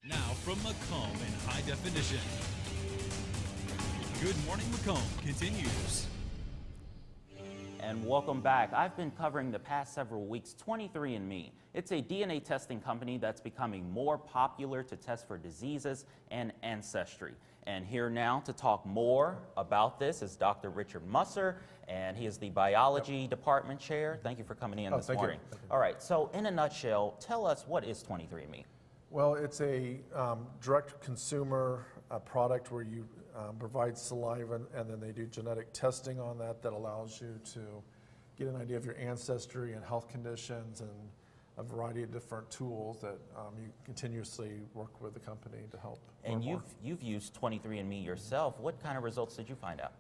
Now from Macomb in high definition. Good Morning Macomb continues. And welcome back. I've been covering the past several weeks 23andMe. It's a DNA testing company that's becoming more popular to test for diseases and ancestry. And here now to talk more about this is Dr. Richard Musser, and he is the biology department chair. Thank you for coming in this morning. All right, so in a nutshell, tell us, what is 23andMe? Well, it's a direct consumer product where you provide saliva and then they do genetic testing on that allows you to get an idea of your ancestry and health conditions and a variety of different tools that you continuously work with the company to help. And you've used 23andMe yourself. What kind of results did you find out?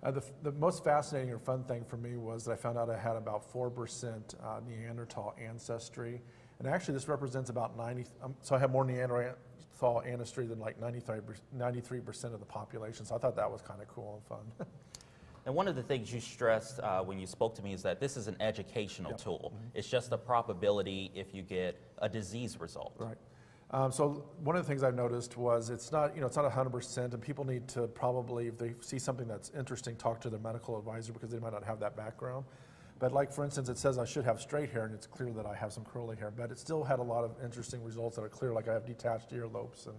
The most fascinating or fun thing for me was that I found out I had about 4% Neanderthal ancestry. And actually this represents about 90, so I have more Neanderthal ancestry than like 93% of the population. So I thought that was kind of cool and fun. And one of the things you stressed when you spoke to me is that this is an educational tool. It's just a probability if you get a disease result. Right. So one of the things I've noticed was it's not 100%, and people need to probably, if they see something that's interesting, talk to their medical advisor because they might not have that background. But like, for instance, it says I should have straight hair, and it's clear that I have some curly hair, but it still had a lot of interesting results that are clear, like I have detached earlobes and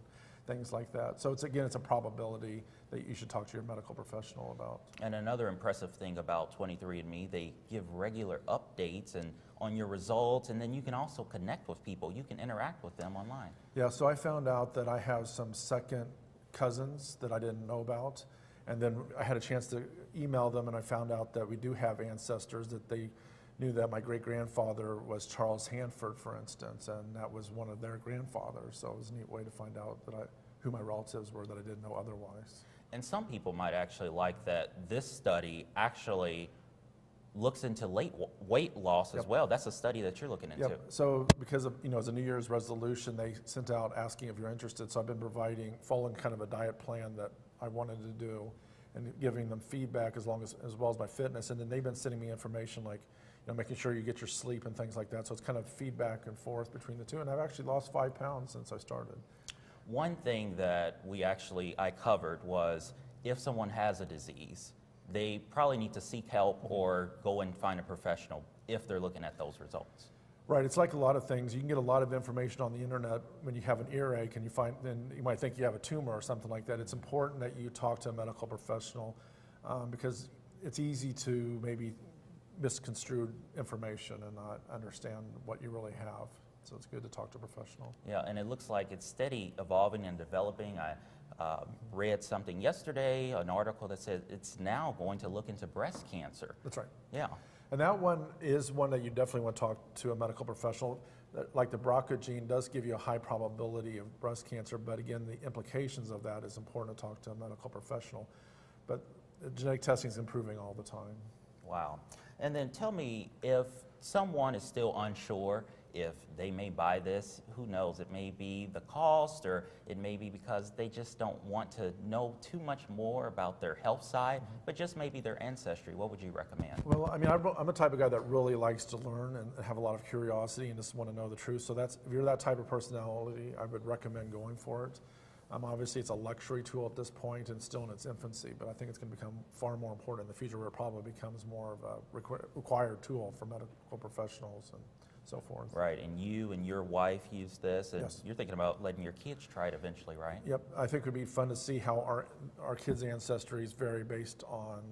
things like that. So it's a probability that you should talk to your medical professional about. And another impressive thing about 23andMe, they give regular updates and on your results, and then you can also connect with people. You can interact with them online. Yeah, so I found out that I have some second cousins that I didn't know about. And then I had a chance to email them, and I found out that we do have ancestors, that they knew that my great-grandfather was Charles Hanford, for instance, and that was one of their grandfathers. So it was a neat way to find out who my relatives were that I didn't know otherwise. And some people might actually like that this study actually looks into weight loss as well. That's a study that you're looking into. Yep. So because of, as a New Year's resolution, they sent out asking if you're interested. So I've been following kind of a diet plan that I wanted to do and giving them feedback as well as my fitness. And then they've been sending me information like, making sure you get your sleep and things like that. So it's kind of feedback and forth between the two. And I've actually lost 5 pounds since I started. One thing that I covered was if someone has a disease, they probably need to seek help or go and find a professional if they're looking at those results. Right, it's like a lot of things. You can get a lot of information on the internet when you have an earache and then you might think you have a tumor or something like that. It's important that you talk to a medical professional because it's easy to maybe misconstrue information and not understand what you really have. So it's good to talk to a professional. Yeah, and it looks like it's steady evolving and developing. I read something yesterday, an article that said it's now going to look into breast cancer. That's right. Yeah. And that one is one that you definitely want to talk to a medical professional. Like the BRCA gene does give you a high probability of breast cancer, but again, the implications of that is important to talk to a medical professional. But genetic testing is improving all the time. Wow. And then tell me, if someone is still unsure if they may buy this, who knows, it may be the cost or it may be because they just don't want to know too much more about their health side, but just maybe their ancestry. What would you recommend? Well, I mean, I'm the type of guy that really likes to learn and have a lot of curiosity and just want to know the truth. So if you're that type of personality, I would recommend going for it. Obviously, it's a luxury tool at this point and still in its infancy, but I think it's going to become far more important in the future where it probably becomes more of a required tool for medical professionals and so forth. Right, and you and your wife use this, and yes. You're thinking about letting your kids try it eventually, right? Yep, I think it would be fun to see how our kids' ancestries vary based on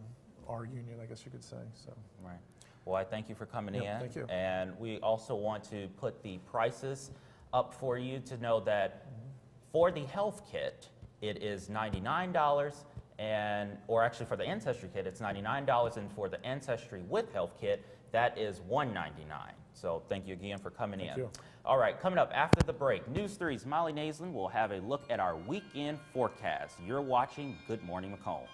our union, I guess you could say. So. Right. Well, I thank you for coming in. Thank you. And we also want to put the prices up for you to know that for the health kit, it is $99, or actually for the ancestry kit, it's $99, and for the ancestry with health kit, that is $199. So thank you again for coming in. Thank you. All right, coming up after the break, News 3's Molly Naslin will have a look at our weekend forecast. You're watching Good Morning Macomb.